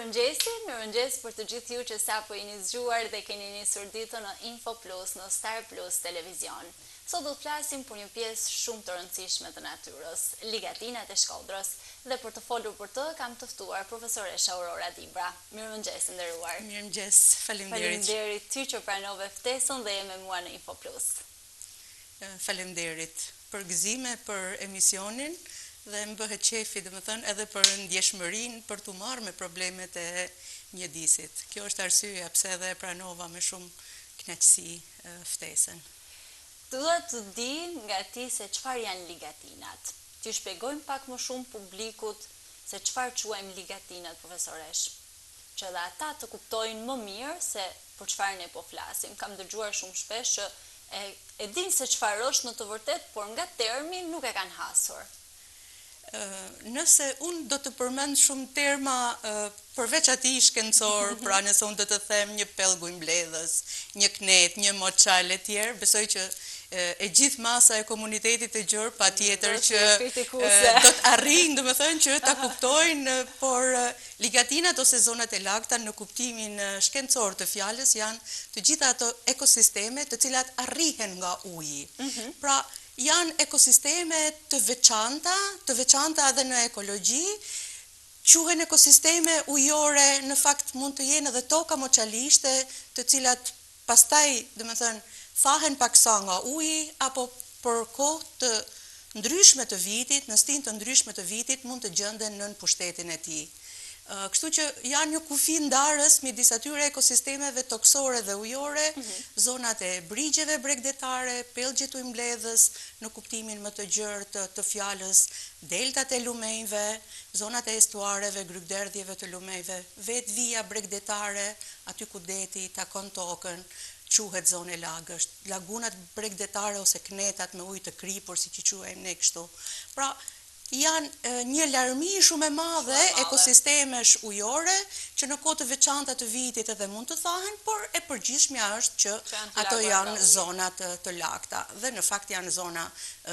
Mirëmëngjes për të gjithë ju që sapo jeni zgjuar dhe keni nisur ditën në Info Plus në Star Plus Televizion. Sot do të flasim për një pjesë shumë të rëndësishme të natyrës, ligatinat e Shkodrës, dhe për të folur për të kam të ftuar profesoresha Aurora Dibra. Mirëmëngjes, nderuar. Mirëmëngjes, faleminderit. Faleminderit ty që pranove ftesën dhe je me mua në Info Plus. Faleminderit për gëzime, për emisionin. Dhe më bëhet qefi, domethënë, edhe për ndjeshmërinë për t'u marrë me problemet e mjedisit. Kjo është arsyeja pse edhe e pranova me shumë kënaqësi ftesën. Dua të di nga ti se çfarë janë ligatinat. Ti shpjegojmë pak më shumë publikut se çfarë quajmë ligatinat, profesoresh, që edhe ata të kuptojnë më mirë se për çfarë ne po flasim. Kam dëgjuar shumë shpesh që e din se çfarë është në të vërtetë, por nga termi nuk e kanë hasur. Nëse unë do të përmend shumë terma përveç atij shkencor, pra nëse unë do të them një pellguj mbledhës, një knet, një moçal e tjerë, besoj që e gjithë masa e komunitetit të gjerë patjetër që do të arrijnë, domethënë që ta kuptojnë, por ligatinat ose zonat e lagta në kuptimin shkencor të fjalës janë të gjitha ato ekosisteme të cilat arrihen nga uji. Pra janë ekosisteme të veçanta edhe në ekologji, quhen ekosisteme ujore, në fakt mund të jenë edhe toka moçalishte, të cilat pastaj, domethënë, thahen paksa nga uji, apo për kohë të ndryshme të vitit, në stin të ndryshme të vitit, mund të gjenden nën pushtetin e tij. Kështu që janë një kufi ndarës midis atyre ekosistemeve toksore dhe ujore, zonat e brigjeve bregdetare, pellgjet ujmbledhës në kuptimin më të gjerë të fjalës, deltat e lumejve, zonat e estuareve, grykderdhjeve të lumejve, vetë vija bregdetare, aty ku deti takon tokën, quhet zonë lagësht, lagunat bregdetare ose knetat me ujë të kripur, siç i quajmë ne kështu. Pra janë një larmi shumë e madhe ekosistemesh ujore që në kohë të veçanta të vitit edhe mund të thahen, por e përgjithshmja është që ato janë zona të lagta dhe në fakt janë zona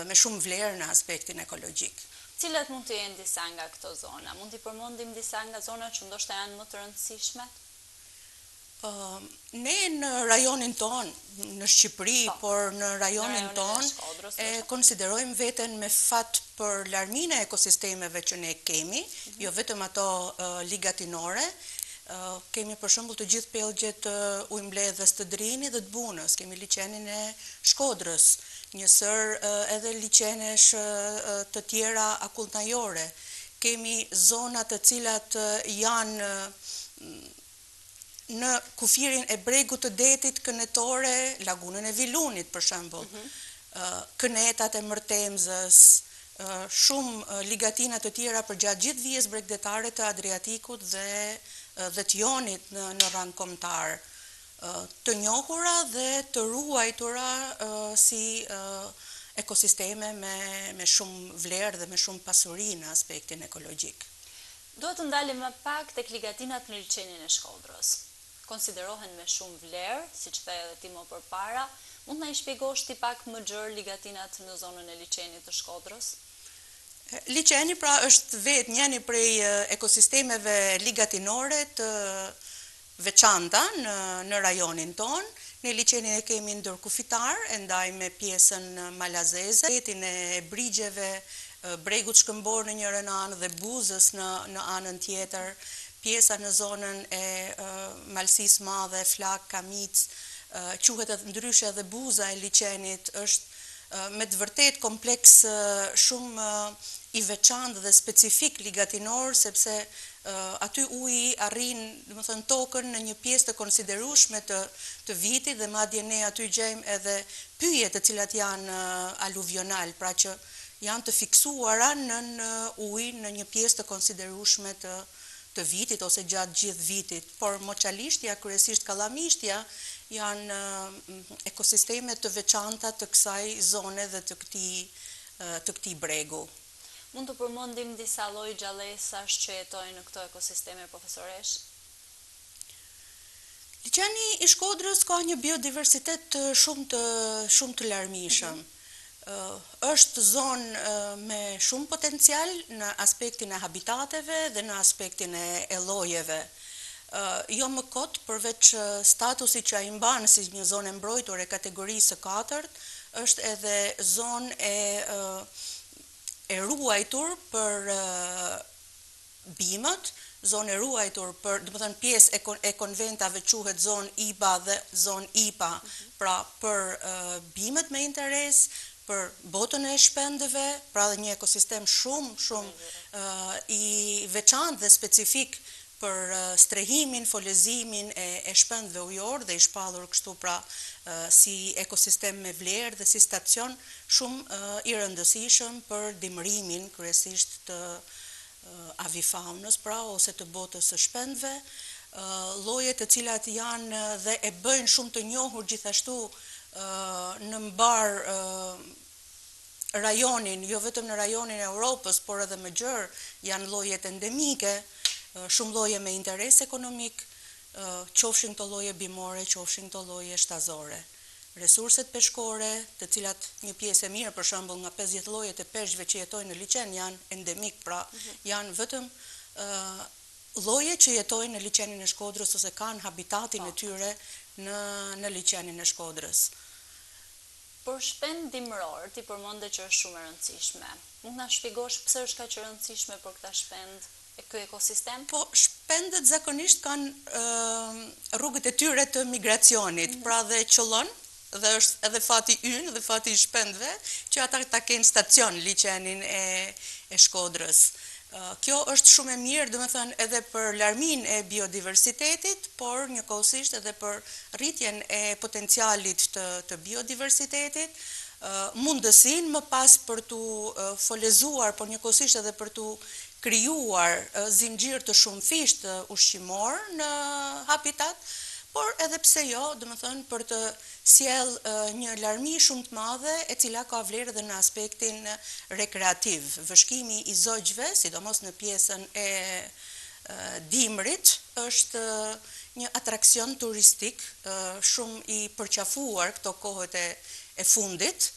me shumë vlerë në aspektin ekologjik. Cilat mund të jenë disa nga këto zona? Mund t'i përmendim disa nga zonat që ndoshta janë më të rëndësishme? Ne në rajonin ton, në Shqipëri, por në rajonin ton, e konsiderojmë veten me fat për larminë e ekosistemeve që ne kemi, jo vetëm ato ligatinore, kemi për shembull të gjithë pellgjet ujmbledhës të Drinit dhe të Bunës, kemi liçenin e Shkodrës, njësër edhe liçenesh të tjera akullnajore, kemi zona të cilat janë në kufirin e bregut të detit kënetore, lagunën e Vilunit për shembull, kënetat e Mërtemzës, shumë ligatina të tjera përgjatë gjithë vijës bregdetare të Adriatikut dhe të Jonit në rang kombëtar, të njohura dhe të ruajtura si ekosisteme me shumë vlerë dhe me shumë pasuri në aspektin ekologjik. Duhet të ndalim më pak tek ligatinat në liçenin e Shkodrës. Konsiderohen me shumë vlerë, siç the edhe ti më përpara. Mund na i shpjegosh ti pak më gjerë ligatinat në zonën e liçenit të Shkodrës? Liçeni pra është vetë njëri prej ekosistemeve ligatinore të veçanta në rajonin ton. Në liçenin e kemi ndërkufitar, e ndaj me pjesën malazeze, detin e brigjeve, bregut shkëmbor në njërën anë dhe Buzës në anën tjetër, pjesa në zonën e Malësisë Madhe, Flak, Kamic, quhet edhe ndryshe edhe Buza e liçenit, është me të vërtet kompleks shumë i veçantë dhe specifik ligatinor, sepse aty uji arrin, domethënë, tokën në një pjesë të konsiderueshme të vitit dhe madje ne aty gjejmë edhe pyje të cilat janë aluvional, pra që janë të fiksuara në ujë në një pjesë të konsiderueshme të vitit ose gjatë gjithë vitit, por moçalishtja, kryesisht kallamishtja, janë ekosisteme të veçanta të kësaj zone dhe të këtij bregu. Mund të përmendim disa lloj gjallesash që jetojnë në këto ekosisteme, profesoresh? Liçeni i Shkodrës ka një biodiversitet shumë të larmishëm. Është zonë me shumë potencial në aspektin e habitateve dhe në aspektin e llojeve. Jo më kot, përveç statusi që ai mban si një zonë e mbrojtur e kategorisë 4, është edhe zonë e ruajtur për bimët, zonë e ruajtur për, do të thënë, pjesë e konventave quhet zonë IBA dhe zonë IPA, pra për bimët me interes, për botën e shpendëve, pra dhe një ekosistem shumë i veçantë dhe specifik për strehimin, folezimin e shpendëve ujor dhe i shpallur kështu pra si ekosistem me vlerë dhe si stacion shumë i rëndësishëm për dimërimin kryesisht të avifaunës, pra ose të botës së shpendëve, lloje të cilat janë dhe e bëjnë shumë të njohur gjithashtu në mbar rajonin, jo vetëm në rajonin e Europës, por edhe më gjerë, janë llojet endemike, shumë lloje me interes ekonomik, qofshin këto lloje bimore, qofshin këto lloje shtazore. Resurset peshkore, të cilat një pjesë e mirë, për shembull, nga 50 llojet e peshqve që jetojnë në liçen janë endemik, pra janë vetëm lloje që jetojnë në liçenin e Shkodrës ose kanë habitatin e tyre në liçenin e Shkodrës. Për shpend dimror, ti përmende që është shumë e rëndësishme. Mund na shpjegosh pse është kaq e rëndësishme për këta shpend e ky ekosistem? Po, shpendët zakonisht kanë rrugët e tyre të migracionit, pra dhe qëllon, dhe është edhe fati ynë dhe fati i shpendëve, që ata ta kenë stacion liçenin e Shkodrës. Kjo është shumë e mirë, domethënë edhe për larmin e biodiversitetit, por njëkohësisht edhe për rritjen e potencialit të biodiversitetit, mundësinë më pas për tu folezuar, por njëkohësisht edhe për tu krijuar zinxhir të shumëfisht ushqimor në habitat, por edhe pse jo, domethënë për të sjell një larmi shumë të madhe e cila ka vlerë edhe në aspektin rekreativ. Vëshkimi i zogjve, sidomos në pjesën e dimrit, është një atraksion turistik shumë i përqafuar këto kohët e fundit,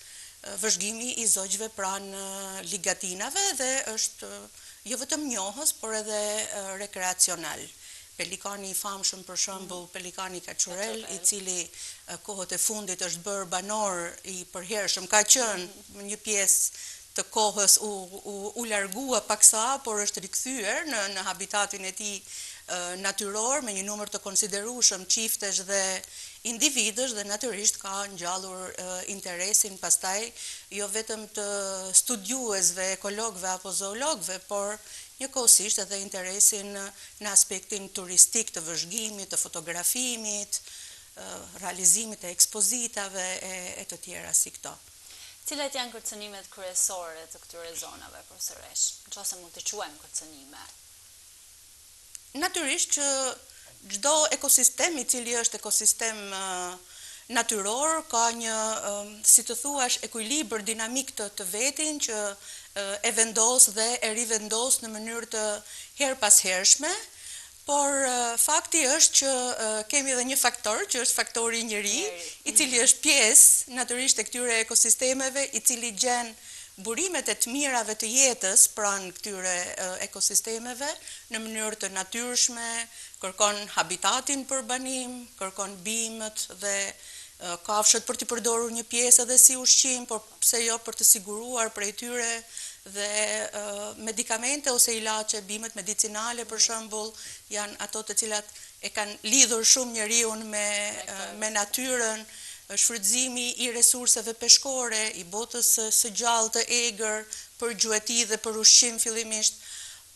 vëzhgimi i zogjve pranë ligatinave dhe është jo vetëm njohës, por edhe rekreacional. Pelikani i famshëm, për shembull, pelikani kaçurel, i cili kohët e fundit është bërë banor i përhershëm, ka qenë një pjesë të kohës u largua paksa, por është rikthyer në habitatin e tij natyror me një numër të konsiderueshëm çiftesh dhe individësh dhe natyrisht ka ngjallur interesin pastaj jo vetëm të studiuesve, ekologëve apo zoologëve, por njëkohësisht edhe interesin në aspektin turistik të vëzhgimit, të fotografimit, realizimit të ekspozitave e të tjera si këto. Cilat janë kërcënimet kryesore të këtyre zonave, profesoresh, nëse mund të quajmë kërcënime? Natyrisht që çdo ekosistem i cili është ekosistem natyror ka një, si të thuash, ekuilibër dinamik të vetin që e vendos dhe e rivendos në mënyrë të herpashershme, por fakti është që kemi edhe një faktor, që është faktori njeri, i cili është pjesë natyrisht e këtyre ekosistemeve, i cili gjen burimet e të mirave të jetës pranë këtyre ekosistemeve në mënyrë të natyrshme, kërkon habitatin për banim, kërkon bimët dhe kafshët për t'i përdorur një pjesë edhe si ushqim, por pse jo për të siguruar prej tyre dhe medikamente ose ilaçe, bimët medicinale për shembull, janë ato të cilat e kanë lidhur shumë njeriun me natyrën, shfrytëzimi i resurseve peshkore, i botës së gjallë të egër, për gjueti dhe për ushqim fillimisht,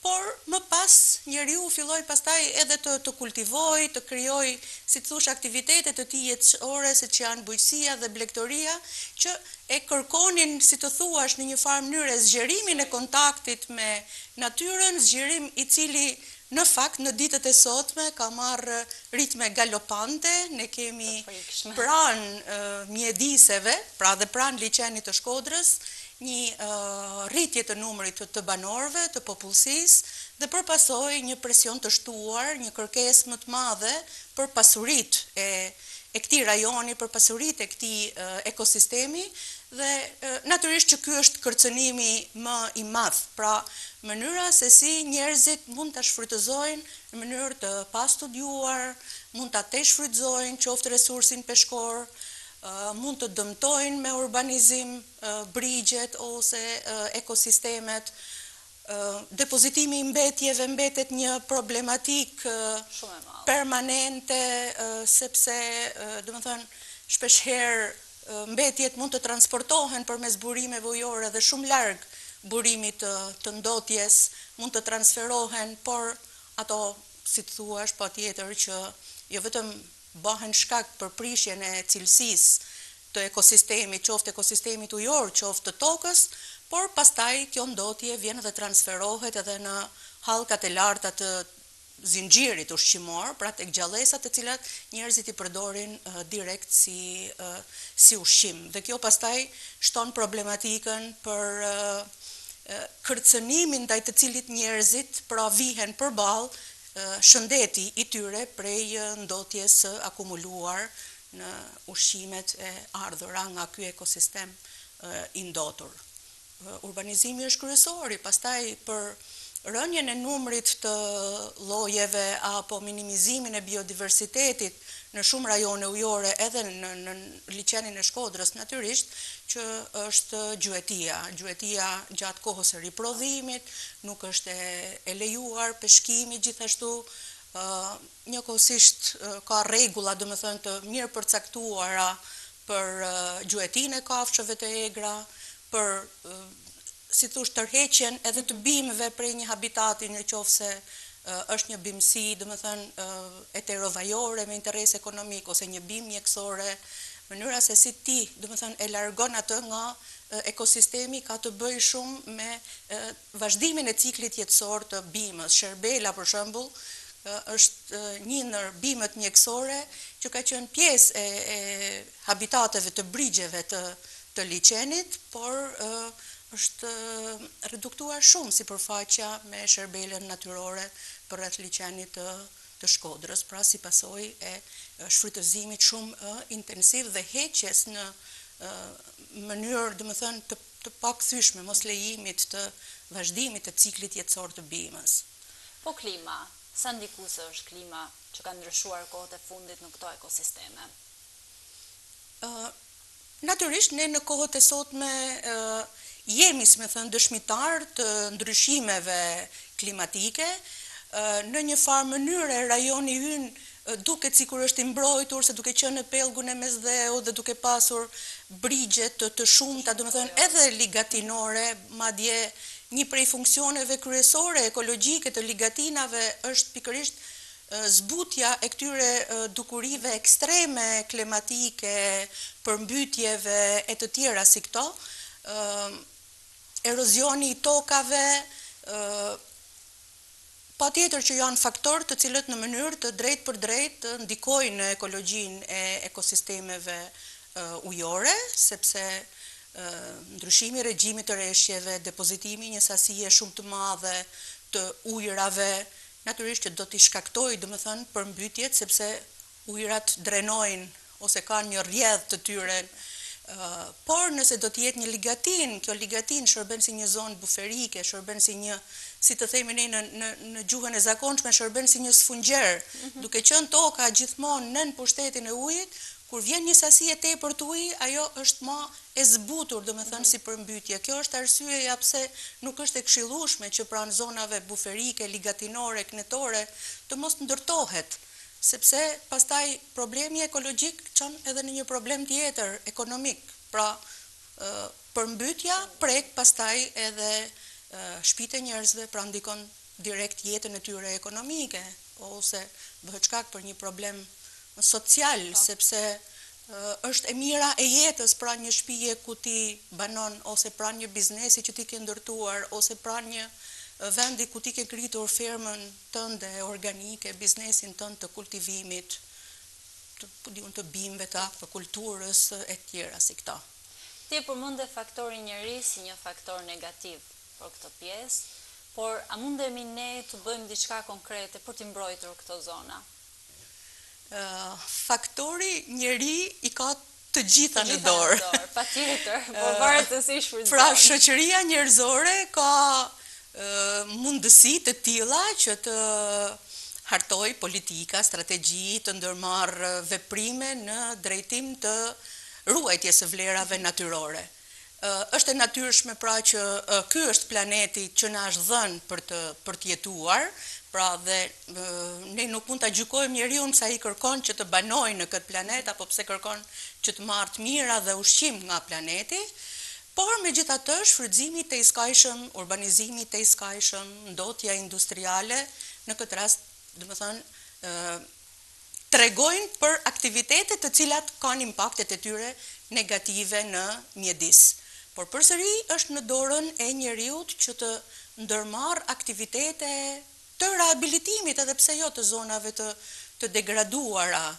por më pas njeriu filloi pastaj edhe të kultivoj, të krijoj, si të thush, aktivitetet të tij jetësore, siç janë bujqësia dhe blegtoria, që e kërkonin, si të thuash, në një farë mënyrë zgjerimin e kontaktit me natyrën, zgjerim i cili në fakt në ditët e sotme ka marrë ritme galopante, ne kemi pranë mjediseve, pra dhe pranë liçenit të Shkodrës, një rritje të numrit të banorëve, të popullsisë dhe përpasoj një presion të shtuar, një kërkesë më të madhe për pasuritë e këtij rajoni, për pasuritë e këtij ekosistemi dhe natyrisht që ky është kërcënimi më i madh. Pra, mënyra se si njerëzit mund ta shfrytëzojnë në mënyrë të pastudiuar, mund ta teshfrytëzojnë qoftë resursin peshkor, mund të dëmtojnë me urbanizim brigjet ose ekosistemet. Depozitimi i mbetjeve mbetet një problematik permanente, sepse, domethënë, shpeshherë mbetjet mund të transportohen përmes burimeve ujore dhe shumë larg burimit të ndotjes, mund të transferohen, por ato, si të thuash, patjetër që jo vetëm bëhen shkak për prishjen e cilësisë të ekosistemit, qoftë ekosistemit ujor, qoftë të tokës, por pastaj kjo ndotje vjen dhe transferohet edhe në hallkat e larta të zinxhirit ushqimor, pra tek gjallësat të cilat njerëzit i përdorin direkt si ushqim. Dhe kjo pastaj shton problematikën për kërcënimin ndaj të cilit njerëzit pra vihen përballë shëndeti i tyre prej ndotjes së akumuluar në ushqimet e ardhura nga ky ekosistem i ndotur. Urbanizimi është kryesori, pastaj për rënjen e numrit të llojeve apo minimizimin e biodiversitetit në shumë rajone ujore, edhe në liçenin e Shkodrës natyrisht, që është gjuetia. Gjuetia gjatë kohës së riprodhimit, nuk është e lejuar peshkimi gjithashtu. Njëkohësisht ka rregulla, domethënë, të mirë përcaktuara për gjuetinë e kafshëve të egra, për si thosh tërheqjen edhe të bimëve prej një habitati, nëse është një bimësi, domethënë eterovajore me interes ekonomik ose një bimë mjekësore, mënyra se si ti, domethënë, e largon atë nga ekosistemi ka të bëjë shumë me vazhdimin e ciklit jetësor të bimës. Sherbela, për shembull, është një ndër bimët mjekësore që ka qenë pjesë e habitateve të brigjeve të liçenit, por është reduktuar shumë sipërfaqja me sherbelen natyrore përreth liçenit të Shkodrës, pra si pasojë e shfrytëzimit shumë intensiv dhe heqjes në mënyrë, domethënë, të pakthyeshme, mos lejimit të vazhdimit të ciklit jetësor të bimës. Po klima, sa ndikuese është klima që ka ndryshuar kohët e fundit në këto ekosisteme? Natyrisht, ne në kohët e sotme jemi, si më thënë, dëshmitar të ndryshimeve klimatike. Në një farë mënyrë rajoni ynë duket sikur është i mbrojtur, se duke qenë në pellgun e Mesdheut dhe duke pasur brigje të shumta, domethënë edhe ligatinore, madje një prej funksioneve kryesore ekologjike të ligatinave është pikërisht zbutja e këtyre dukurive ekstreme klimatike, përmbytjeve e të tjera si këto, erozioni i tokave, patjetër që janë faktorë të cilët në mënyrë të drejtë për drejtë ndikojnë në ekologjinë e ekosistemeve ujore, sepse ndryshimi i regjimit të rreshjeve, depozitimi një sasie shumë të madhe të ujrave, natyrisht që do t'i shkaktojë, domethënë, përmbytjet, sepse ujrat drenojnë ose kanë një rrjedhë të tyre. Por nëse do të jetë një ligatin, kjo ligatin shërben si një zonë buferike, shërben si një, si të themi ne në gjuhën e zakonshme, shërben si një sfungjer, duke qenë toka gjithmonë nën pushtetin e ujit, kur vjen një sasi e tepër të ujit, ajo është më e zbutur, domethënë, si përmbytje. Kjo është arsyeja pse nuk është e këshillueshme që pranë zonave buferike, ligatinore, knetore të mos ndërtohet, sepse pastaj problemi ekologjik çon edhe në një problem tjetër, ekonomik. Pra, përmbytja prek pastaj edhe shtëpitë e njerëzve, pra ndikon direkt jetën e tyre ekonomike, ose bëhet shkak për një problem social, sepse është e mira e jetës pra një shtëpie ku ti banon, ose pra një biznesi që ti ke ndërtuar, ose pra një vendi ku ti ke krijuar fermën tënde organike, biznesin tënd të kultivimit, të bimëve, të akvakulturës e tjera si këta. Ti përmendë faktorin njerëz si një faktor negativ për këtë pjesë, por a mundemi ne të bëjmë diçka konkrete për të mbrojtur këto zona? Faktori njeri i ka të gjitha në dorë. Patjetër, por varet se si shfrytëzon. Pra, shoqëria njerëzore ka mundësi të tilla që të hartoj politika, strategji, të ndërmarrë veprime në drejtim të ruajtjes së vlerave natyrore. Është e natyrshme pra që ky është planeti që na është dhënë për të jetuar, pra dhe ne nuk mund ta gjykojmë njeriu se ai kërkon që të banojë në këtë planet apo pse kërkon që të marrë të mira dhe ushqim nga planeti, por megjithatë shfrytëzimi i tejskajshëm, urbanizimi i tejskajshëm, ndotja industriale në këtë rast, domethënë tregojnë për aktivitete të cilat kanë impaktet e tyre negative në mjedis. Por përsëri është në dorën e njeriut që të ndërmarrë aktivitete të rehabilitimit, edhe pse jo të zonave të degraduara,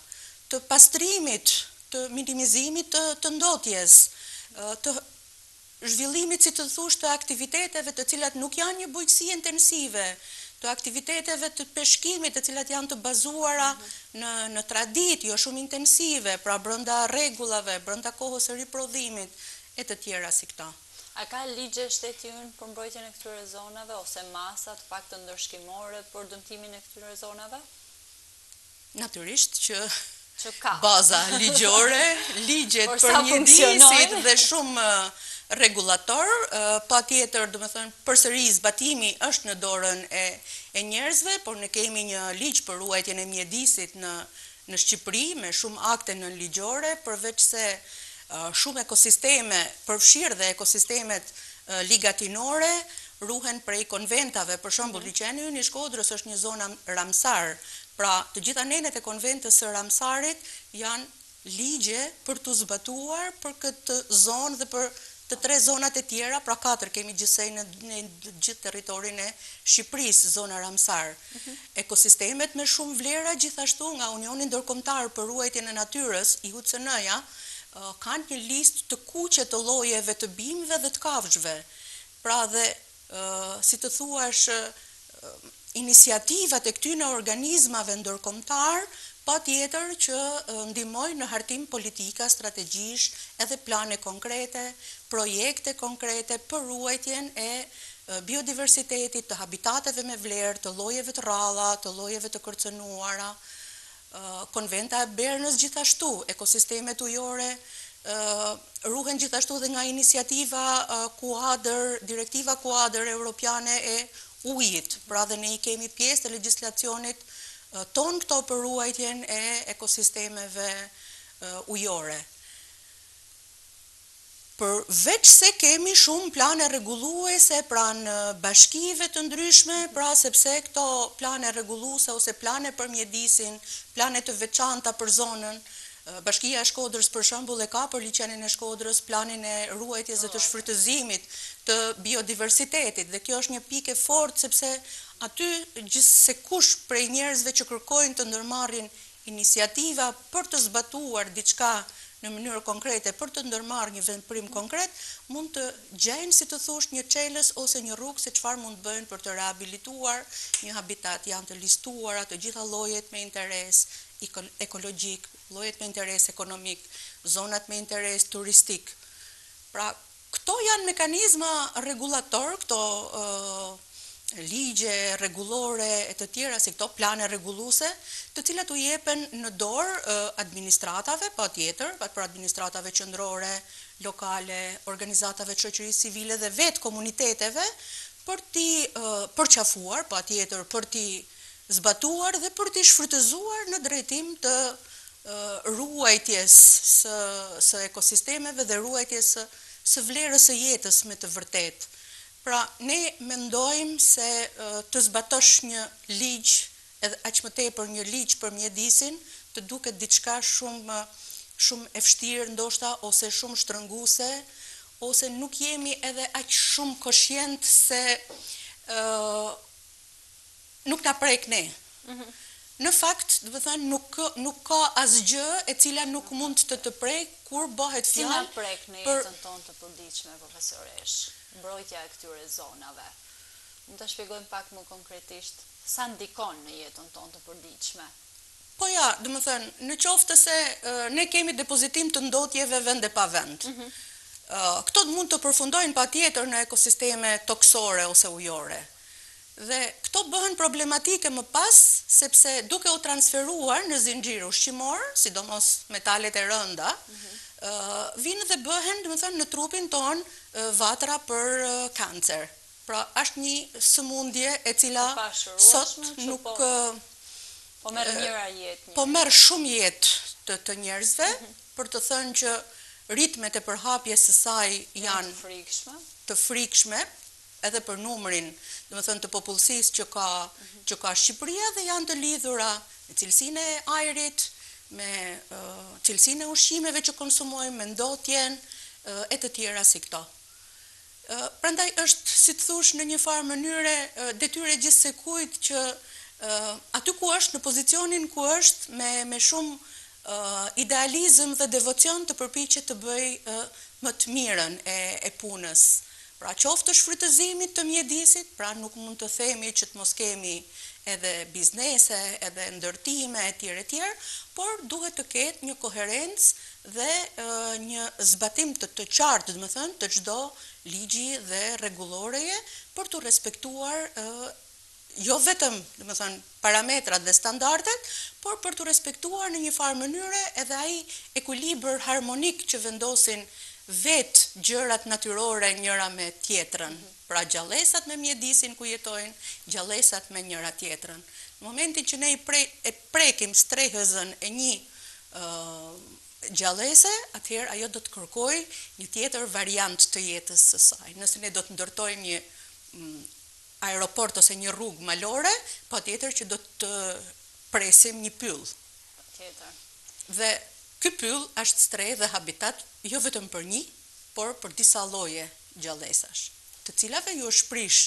të pastrimit, të minimizimit të ndotjes, të zhvillimit, si të thush, të aktiviteteve të cilat nuk janë një bujqësi intensive, të aktiviteteve të peshkimit të cilat janë të bazuara në tradit, jo shumë intensive, pra brenda rregullave, brenda kohës së riprodhimit e të tjera si këta. A ka ligje shteti ynë për mbrojtjen e këtyre zonave ose masa të paktën ndërshkimore për dëmtimin e këtyre zonave? Natyrisht që ka baza ligjore, ligjet për mjedisit dhe shumë regulator, patjetër, domethënë përsëri zbatimi është në dorën e njerëzve, por ne kemi një ligj për ruajtjen e mjedisit në Shqipëri me shumë akte nënligjore, përveç se shumë ekosisteme, përfshirë dhe ekosistemet ligatinore, ruhen prej konventave, për shembull liçeni ynë i Shkodrës është një zonë Ramsar. Pra, të gjitha nenet e konventës së Ramsarit janë ligje për të zbatuar për këtë zonë dhe për të 3 zonat e tjera, pra 4 kemi gjithsej në gjithë territorin e Shqipërisë, zona Ramsar. Ekosistemet me shumë vlera gjithashtu nga Unioni Ndërkombëtar për ruajtjen e natyrës, IUCN-ja, kanë një listë të kuqe të llojeve të bimëve dhe të kafshëve. Pra dhe, si të thuash, iniciativat e këtyre organizmave ndërkombëtar patjetër që ndihmojnë në hartim politika, strategjish, edhe plane konkrete, projekte konkrete për ruajtjen e biodiversitetit, të habitateve me vlerë, të llojeve të rralla, të llojeve të kërcënuara. Konventa e Bernës gjithashtu, ekosistemet ujore ruhen gjithashtu dhe nga iniciativa kuadër, direktiva kuadër europiane e ujit. Pra dhe ne i kemi pjesë të legjislacionit ton këto për ruajtjen e ekosistemeve ujore. Përveç se kemi shumë plane rregulluese pra në bashkive të ndryshme, pra sepse këto plane rregulluese ose plane për mjedisin, plane të veçanta për zonën, Bashkia e Shkodrës për shembull e ka për liçenin e Shkodrës planin e ruajtjes dhe të shfrytëzimit të biodiversitetit, dhe kjo është një pikë e fortë sepse aty gjithse kush prej njerëzve që kërkojnë të ndërmarrin iniciativa për të zbatuar diçka në mënyrë konkrete, për të ndërmarrë një veprim konkret, mund të gjejnë, si të thush, një çelës ose një rrugë se çfarë mund bëjnë për të rehabilituar një habitat. Janë të listuara të gjitha llojet me interes ekologjik, llojet me interes ekonomik, zonat me interes turistik. Pra, këto janë mekanizma rregullator, këto ligje rregullore e të tjera si këto plane rregulluese, të cilat u jepen në dorë administratave, patjetër, për administratave qendrore, lokale, organizatave të shoqërisë civile dhe vetë komuniteteve për t'i përqafuar, patjetër, për t'i zbatuar dhe për t'i shfrytëzuar në drejtim të ruajtjes së ekosistemeve dhe ruajtjes së vlerës së jetës me të vërtetë. Pra, ne mendojmë se të zbatosh një ligj, edhe aq më tepër një ligj për mjedisin, të duket diçka shumë e vështirë ndoshta, ose shumë shtrënguese, ose nuk jemi edhe aq shumë koshient se nuk na prek ne. Në fakt, do të thënë, nuk ka asgjë e cila nuk mund të prek kur bëhet fjalë. Si na prek në jetën tonë të përditshme, profesoresh, mbrojtja e këtyre zonave? Mund ta shpjegojmë pak më konkretisht sa ndikon në jetën tonë të përditshme? Po ja, dhe më thënë, në qoftë se ne kemi depozitim të ndotjeve vend e pa vend. Këto mund të përfundojnë pa tjetër në ekosisteme toksore ose ujore. Dhe këto bëhen problematike më pas, sepse duke u transferuar në zinxhir ushqimor, sidomos metalet e rënda, vinë dhe bëhen, dhe më thënë, në trupin ton vatra për kancer. Pra, është një sëmundje e cila sot nuk... Po merë njëra jetë. Po merë shumë jetë të njerëzve, për të thënë që ritmet e përhapjes së saj janë të frikshme, edhe për numrin, dhe më thënë, të popullsisë që ka Shqipëria, dhe janë të lidhura me cilësinë e ajrit, me cilësinë e ushqimeve që konsumojmë, me ndotjen e të tjera si këto. Prandaj është, si të thush, në një farë mënyre detyre gjithë se kujt që aty ku është, në pozicionin ku është, me shumë idealizëm dhe devocion të përpiqet të bëj më të mirën e punës. Pra qoftë të shfrytëzimit të mjedisit, pra nuk mund të themi që të mos kemi edhe biznese, edhe ndërtime, etj, por duhet të ketë një koherencë dhe një zbatim të qartë, dhe më thënë, të çdo ligji dhe rregulloreje për të respektuar jo vetëm, dhe më thënë, parametrat dhe standardet, por për të respektuar në një farë mënyre edhe ai ekuilibër harmonik që vendosin vetë gjërat natyrore njëra me tjetrën. Pra gjallësat me mjedisin ku jetojnë, gjallësat me njëra tjetrën. Në momentin që ne e prekim strehëzën e një gjallëse, atëherë ajo do të kërkojë një tjetër variant të jetës së saj. Nëse ne do të ndërtojmë një aeroport ose një rrugë malore, pa tjetër që do të presim një pyll. Dhe ky pyll është strehë dhe habitat jo vetëm për një, por për disa lloje gjallësash, të cilave ju shprish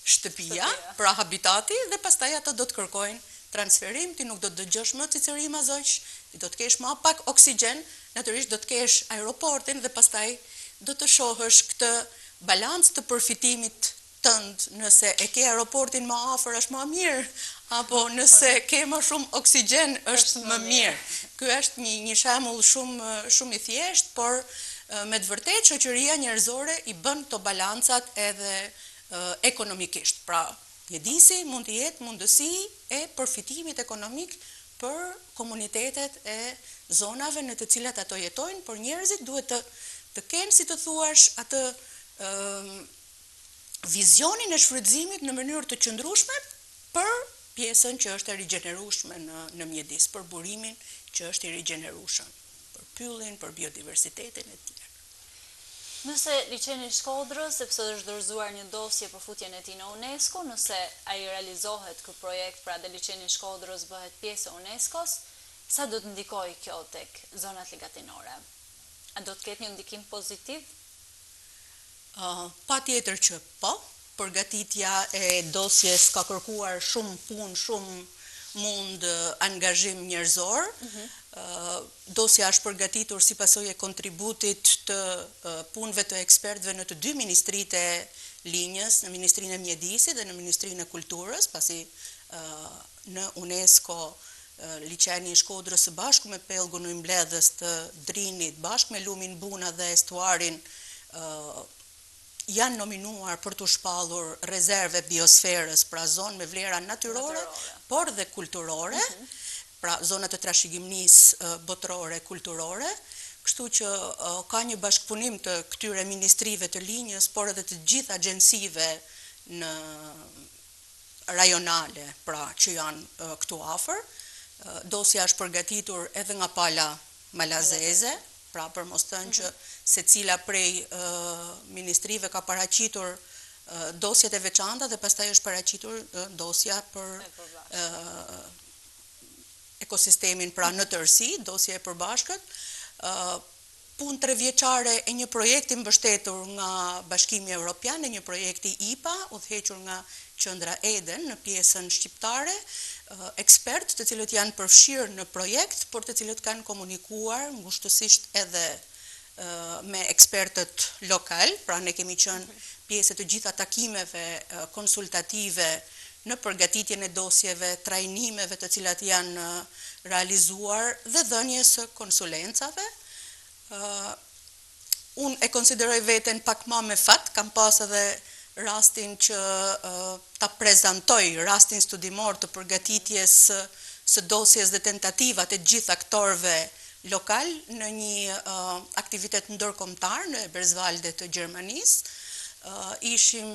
shtëpia, pra habitati, dhe pastaj ato do të kërkojnë transferim, ti nuk do të dëgjosh më cicerima zoq, ti do të kesh më pak oksigjen, natyrisht do të kesh aeroportin dhe pastaj do të shohësh këtë balancë të përfitimit tënd, nëse e ke aeroportin më afër është më mirë, apo nëse ke më shumë oksigjen është më mirë. Ky është një shembull shumë i thjeshtë, por me të vërtetë shoqëria njerëzore i bën këto balancat edhe ekonomikisht. Pra, mjedisi mund të jetë mundësi e përfitimit ekonomik për komunitetet e zonave në të cilat ato jetojnë, por njerëzit duhet të kenë, si të thuash, atë vizionin e shfrytëzimit në mënyrë të qëndrueshme për pjesën që është e rigjenerueshme në mjedis, për burimin që është i rigjenerueshëm, për pyllin, për biodiversitetin e tjerë. Nëse liçeni Shkodrës, sepse është dorëzuar një dosje për futjen e tij në UNESCO, nëse ai realizohet ky projekt, pra dhe liçeni Shkodrës bëhet pjesë e UNESCO-s, sa do të ndikojë kjo tek zonat ligatinore? A do të ketë një ndikim pozitiv? Pa tjetër që po, përgatitja e dosjes ka kërkuar shumë punë, shumë mund angazhim njerëzor. Dosja është përgatitur si pasojë e kontributit të punëve të ekspertëve në të dy ministritë e linjës, në Ministrinë e Mjedisit dhe në Ministrinë e Kulturës, pasi në UNESCO liçeni i Shkodrës së bashku me pellgun e mbledhës të Drinit, bashkë me lumin Buna dhe estuarin, janë nominuar për të shpallur rezerve biosferës, pra zonë me vlera natyrore, por dhe kulturore, pra zonat të trashëgiminisë botërore kulturore, kështu që ka një bashkëpunim të këtyre ministrive të linjës, por edhe të gjithë agjensive në rajonale, pra që janë këtu afër. Dosja është përgatitur edhe nga pala malazeze, pra për mos thënë që secila prej ministrive ka paraqitur dosjet e veçanta dhe pastaj është paraqitur dosja për ekosistemin, pra në tërësi, dosja e përbashkët. Punë 3 vjeçare e një projekti mbështetur nga Bashkimi Evropian, e një projekti IPA, udhëhequr nga Qendra Eden në pjesën shqiptare, ekspertë të cilët janë përfshirë në projekt, por të cilët kanë komunikuar ngushtësisht edhe me ekspertët lokal, pra ne kemi qenë pjesë të gjitha takimeve konsultative në përgatitjen e dosjeve, trajnimeve të cilat janë realizuar dhe dhënjes së konsulencave. Unë e konsideroj veten pak më me fat, kam pas edhe rastin që ta prezantoj rastin studimor të përgatitjes së dosjes dhe tentativat e gjithë aktorëve lokal në një aktivitet ndërkombëtar në Eberswalde të Gjermanisë. Ishim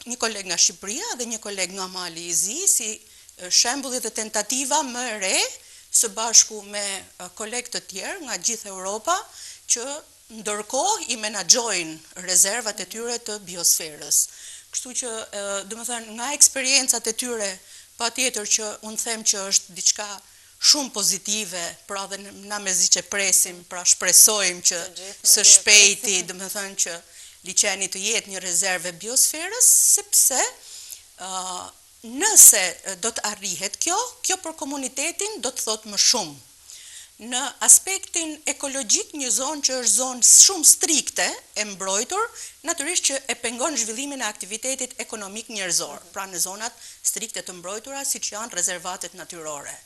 një koleg nga Shqipëria dhe një koleg nga Mali i Zi, si shembulli dhe tentativa më e re, së bashku me kolegë të tjerë nga gjithë Europa, që ndërkohë i menaxhojnë rezervat e tyre të biosferës. Kështu që, domethënë, nga eksperiencat e tyre, patjetër që unë them që është diçka shumë pozitive, pra dhe na mezi që presim, pra shpresojmë që së shpejti, domethënë që liçeni të jetë një rezervë biosferës, sepse nëse do të arrihet kjo për komunitetin do të thotë më shumë. Në aspektin ekologjik, një zonë që është zonë shumë strikte e mbrojtur, natyrisht që e pengon zhvillimin e aktivitetit ekonomik njerëzor, pra në zonat strikte të mbrojtura, siç janë rezervatet natyrore.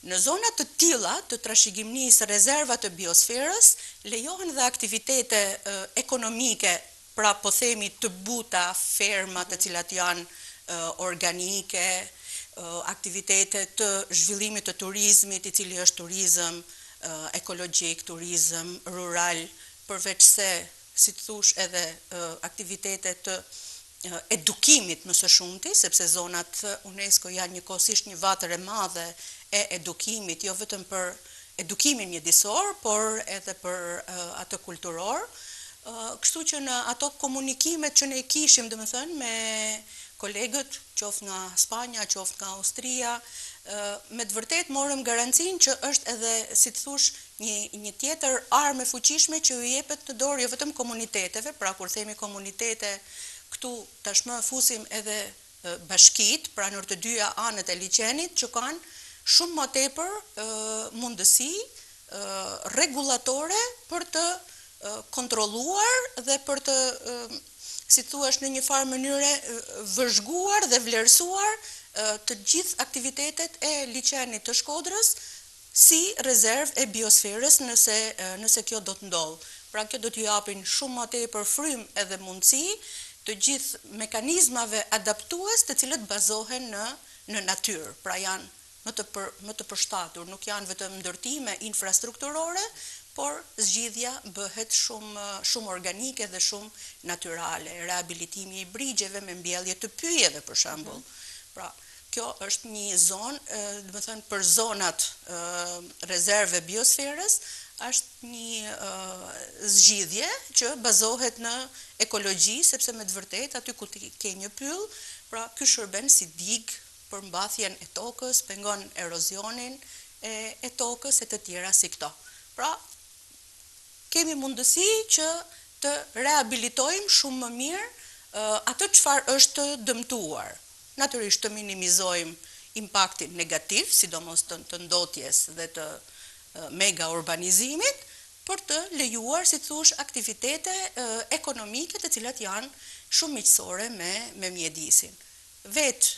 Në zonat të tilla të trashëgimnisë rezervat të biosferës, lejohen dhe aktivitete ekonomike, pra po themi të buta, ferma të cilat janë organike, aktivitete të zhvillimit të turizmit, i cili është turizëm ekologjik, turizëm rural, përveç se, si të thush, edhe aktivitete të edukimit më së shumti, sepse zonat UNESCO janë njëkohësisht një vatër e madhe e edukimit, jo vetëm për edukimin mjedisor, por edhe për atë kulturor. Kështu që në ato komunikimet që ne kishim, domethënë, me kolegët, qoftë nga Spanja, qoftë nga Austria, me të vërtet morëm garancinë që është edhe, si të thush, një tjetër armë e fuqishme që ju jepet në dorë jo vetëm komuniteteve, pra kur themi komunitete, këtu tashmë fusim edhe bashkitë, pra në të dyja anët e liçenit, që kanë shumë më tepër mundësi rregullatore për të kontrolluar dhe për të si thuash në një farë mënyre vëzhguar dhe vlerësuar të gjithë aktivitetet e liçenit të Shkodrës si rezervë e biosferës nëse kjo do të ndodhë. Pra kjo do t'ju japin shumë më tepër frymë edhe mundësi të gjithë mekanizmave adaptues të cilët bazohen në natyrë. Pra janë më të përshtatur, nuk janë vetëm ndërtime infrastrukturore, por zgjidhja bëhet shumë organike dhe shumë natyrale, rehabilitimi i brigjeve me mbjellje të pyjeve për shembull. Pra, kjo është një zonë, domethënë për zonat rezerve biosferës, është një zgjidhje që bazohet në ekologji, sepse me të vërtetë aty ku ke një pyll, pra ky shërben si digë për mbathjen e tokës, pengon erozionin e tokës e të tjera si këto. Pra, kemi mundësi që të rehabilitojmë shumë më mirë atë çfarë është dëmtuar. Natyrisht të minimizojmë impaktin negativ, sidomos të ndotjes dhe të mega urbanizimit, për të lejuar, si thush, aktivitete ekonomike të cilat janë shumë miqësore me mjedisin. Vetë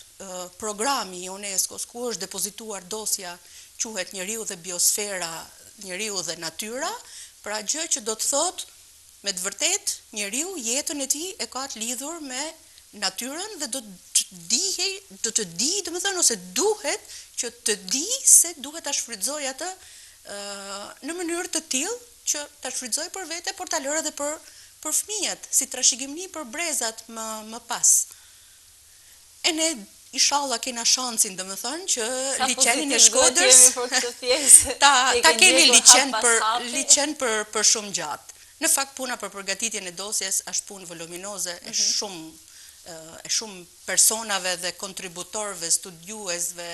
programi i UNESCO-s ku është depozituar dosja quhet Njeriu dhe biosfera, Njeriu dhe natyra, pra gjë që do të thotë, me të vërtet, njeriu jetën e tij e ka të lidhur me natyrën dhe do të di, domethënë, ose duhet që të di se duhet ta shfrytëzoj atë në mënyrë të tillë që ta shfrytëzoj për vete, por ta lërë edhe për fëmijët, si trashëgimni për brezat më pas. E ne inshallah kena shansin, domethënë, që liçenin e Shkodrës ta kemi liçen për shumë gjatë. Në fakt puna për përgatitjen e dosjes është punë voluminoze e shumë personave dhe kontributorëve, studiuesve,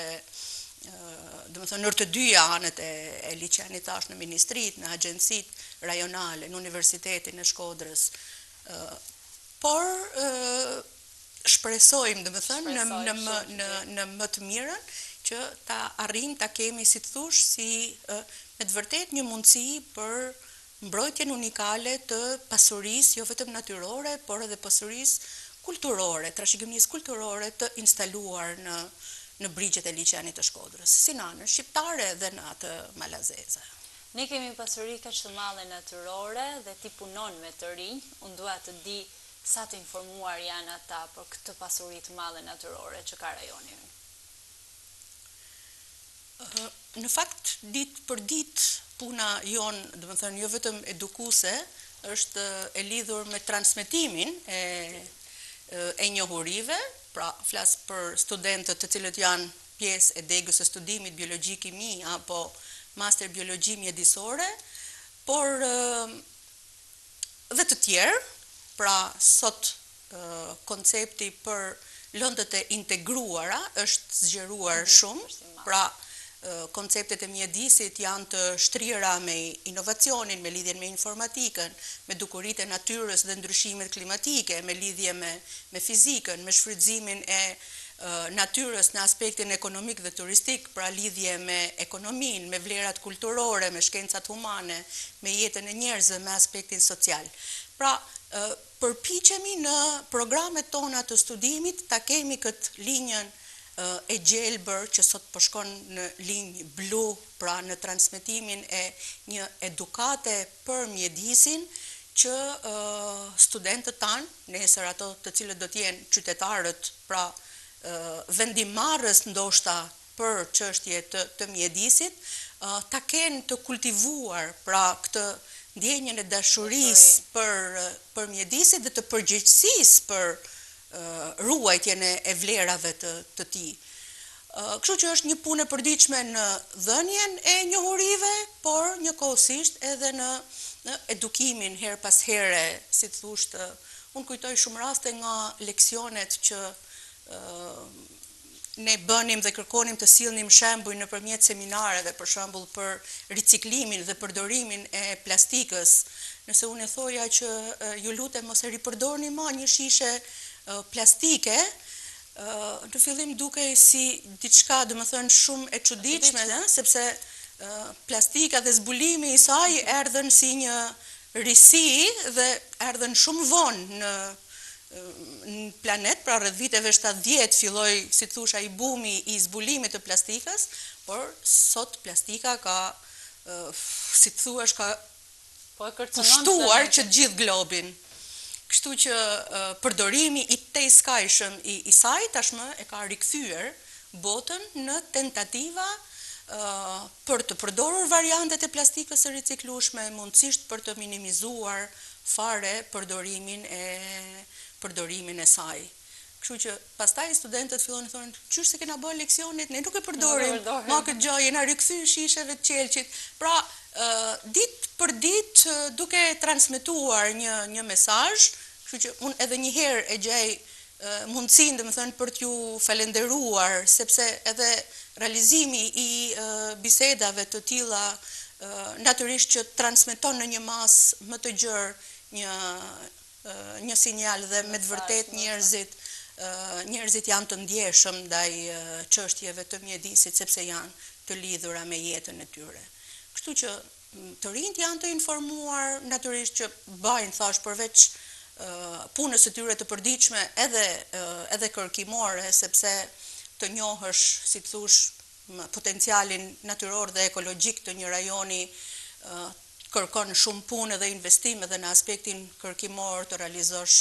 domethënë në të dyja anët e liçenit, tash në ministrit, në agjencitë rajonale, në Universitetin e Shkodrës. Por shpresojmë, domethënë, në më të mirën që ta arrijmë ta kemi, si të thush, si me të vërtet një mundësi për mbrojtjen unikale të pasurisë, jo vetëm natyrore, por edhe pasurisë kulturore, trashëgimisë kulturore të instaluar në brigjet e liçenit të Shkodrës, si në anën shqiptare dhe në atë malazeze. Ne kemi pasuri kaq të madhe natyrore dhe ti punon me të rinj, unë dua të di sa të informuar janë ata për këtë pasuri të madhe natyrore që ka rajoni ynë. Në fakt, ditë për ditë, puna jonë, domethënë jo vetëm edukuese, është e lidhur me transmetimin e njohurive, pra flas për studentët të cilët janë pjesë e degës së studimit biologjik-kimi apo master biologji mjedisore, por dhe të tjerë, pra sot koncepti për lëndët e integruara është zgjeruar shumë, pra konceptet e mjedisit janë të shtrirra me inovacionin, me lidhjen me informatikën, me dukuritë e natyrës dhe ndryshimet klimatike, me lidhje me fizikën, me shfrytëzimin e natyrës në aspektin ekonomik dhe turistik, pra lidhje me ekonominë, me vlerat kulturore, me shkencat humane, me jetën e njerëzve, me aspektin social. Pra, përpiqemi në programet tona të studimit ta kemi këtë linjën e gjelbër që sot po shkon në linjë blu, pra në transmetimin e një edukate për mjedisin që studentët tanë, nesër ato të cilët do të jenë qytetarët, pra vendimarrës ndoshta për çështje të mjedisit, ta kenë të kultivuar pra këtë ndjenjën e dashurisë për mjedisit dhe të përgjegjësisë për ruajtjen e vlerave të tij. Kështu që është një punë e përditshme në dhënien e njohurive, por njëkohësisht edhe në edukimin her pas here, si të thoshtë, unë kujtoj shumë raste nga leksionet që ne bënim dhe kërkonim të sillnim shembuj nëpërmjet seminareve, për shembull për riciklimin dhe përdorimin e plastikës. Nëse unë e thoja që ju lutem mos e ripërdorni më një shishe plastike, në fillim dukej si diçka, domethënë, shumë e çuditshme, sepse plastika dhe zbulimi i saj erdhën si një risi dhe erdhën shumë vonë në planet, pra rreth viteve 70 filloi, si thosha, i bumi i zbulimit të plastikës, por sot plastika ka, si të thuash, ka pushtuar që gjithë globin. Kështu që përdorimi i tejskajshëm i saj tashmë e ka rikthyer botën në tentativa për të përdorur variantet e plastikës së riciklueshme, mundësisht për të minimizuar fare përdorimin e saj. Kështu që pastaj studentët fillojnë të thonë, qysh se kena bërë leksionit, ne nuk e përdorim, ma këtë gjë, jena rikthyer shisheve të qelçit. Pra, ditë për ditë duke transmetuar një mesazh, kështu që unë edhe një herë e gjej mundësinë, domethënë, për t'ju falenderuar, sepse edhe realizimi i bisedave të tilla natyrisht që transmeton në një masë më të gjerë një sinjal dhe me të vërtet njerëzit janë të ndjeshëm ndaj çështjeve të mjedisit sepse janë të lidhura me jetën e tyre. Kështu që të rinjt janë të informuar, natyrisht që bajnë, thash, përveç punës së tyre të përditshme edhe kërkimore, sepse të njohësh, si të thush, potencialin natyror dhe ekologjik të një rajoni kërkon shumë punë dhe investim edhe në aspektin kërkimor, të realizosh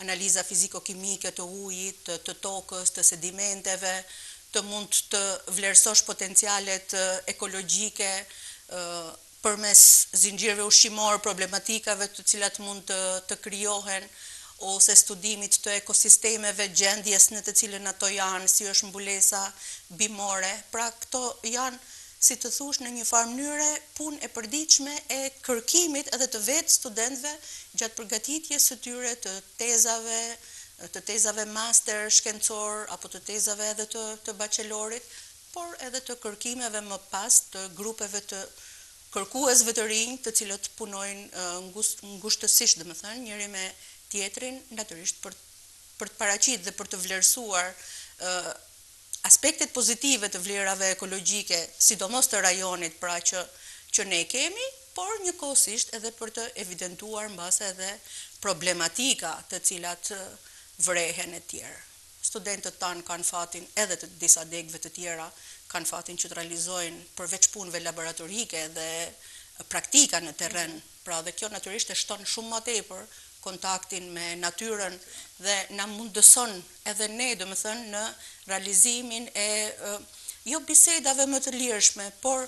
analiza fiziko-kimike të ujit, të tokës, të sedimenteve, të mund të vlerësosh potencialet ekologjike përmes zinxhirëve ushqimor, problematikave të cilat mund të krijohen, ose studimit të ekosistemeve, gjendjes në të cilën ato janë, si është mbulesa bimore. Pra këto janë, si të thush, në një farë mënyre punë e përditshme e kërkimit edhe të vetë studentëve gjatë përgatitjes së tyre të tezave master shkencor apo të tezave edhe të bachelorit, por edhe të kërkimeve më pas të grupeve të kërkuesve të rinj, të cilët punojnë ngushtësisht, domethënë, njëri me tjetrin, natyrisht për të paraqitur dhe për të vlerësuar aspektet pozitive të vlerave ekologjike, sidomos të rajonit, pra që ne kemi, por njëkohësisht edhe për të evidentuar mbase edhe problematika të cilat vrehen e tjerë. Studentët tanë kanë fatin edhe të disa degëve të tjera, kanë fatin që të realizojnë përveç punëve laboratorike dhe praktika në terren. Pra dhe kjo natyrisht e shton shumë më tepër kontaktin me natyrën dhe na mundëson edhe ne, domethënë, në realizimin e jo bisedave më të lirshme, por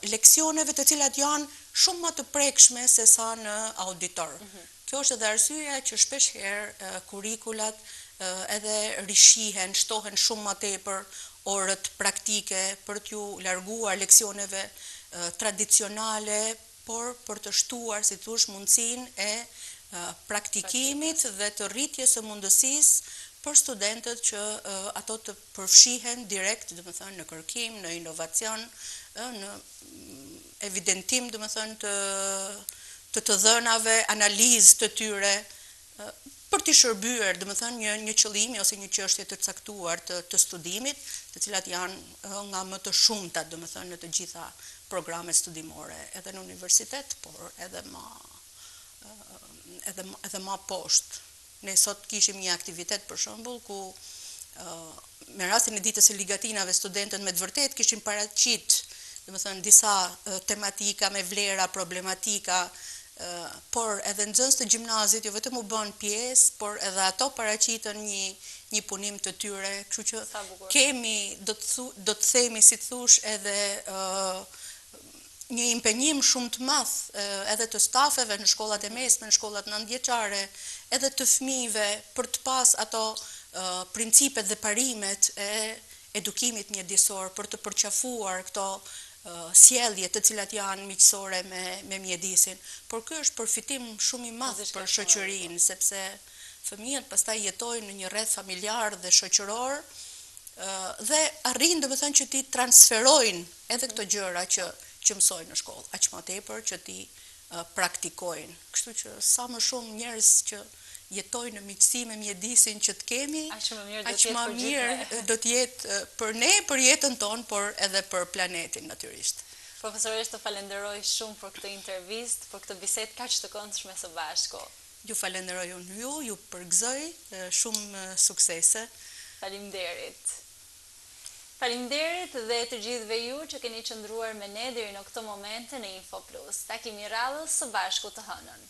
leksioneve të cilat janë shumë më të prekshme se sa në auditor. Kjo është edhe arsyeja që shpesh herë kurrikulat edhe rishihen, shtohen shumë më tepër orët praktike për t'ju larguar leksioneve tradicionale, por për të shtuar, si thosh, mundësinë e praktikimit dhe të rritjes së mundësisë për studentët që ato të përfshihen direkt, domethënë, në kërkim, në inovacion, në evidentim, domethënë, të dhënave, analizë të tyre, për t'i shërbyer, domethënë, një qëllimi ose një çështje të caktuar të studimit, të cilat janë nga më të shumtat, domethënë, në të gjitha programet studimore, edhe në universitet, por edhe ma poshtë. Ne sot kishim një aktivitet, për shembull, ku me rastin e ditës së ligatinave studentët me të vërtet kishin paraqit, domethënë, disa tematika me vlera, problematika, por edhe nxënës të gjimnazit jo vetëm u bën pjesë, por edhe ato paraqitën një punim të tyre, kështu që kemi, do të themi, si thosh, edhe një impenjim shumë të madh edhe të stafeve në shkollat e mesme, në shkollat nëntëvjeçare, edhe të fëmijëve për të pas ato principet dhe parimet e edukimit mjedisor, për të përqafuar këto sjellje të cilat janë miqësore me mjedisin. Por ky është përfitim shumë i madh për shoqërinë, sepse fëmijët pastaj jetojnë në një rreth familjar dhe shoqëror dhe arrin, domethënë, që ti transferojnë edhe këto gjëra që mësojnë në shkollë, aq më tepër që ti praktikojnë. Kështu që sa më shumë njerëz që jetojnë në miqësi me mjedisin që të kemi, aq më mirë do të jetë për ne, për jetën tonë, por edhe për planetin natyrisht. Profesoresh, të falenderoj shumë për këtë intervistë, për këtë bisedë kaq të këndshme së bashku. Ju falenderoj unë ju përgëzoj, shumë suksese. Faleminderit. Faleminderit dhe të gjithëve ju që keni qëndruar me ne deri në këtë moment në Info Plus. Takimi radhës së bashku të hënën.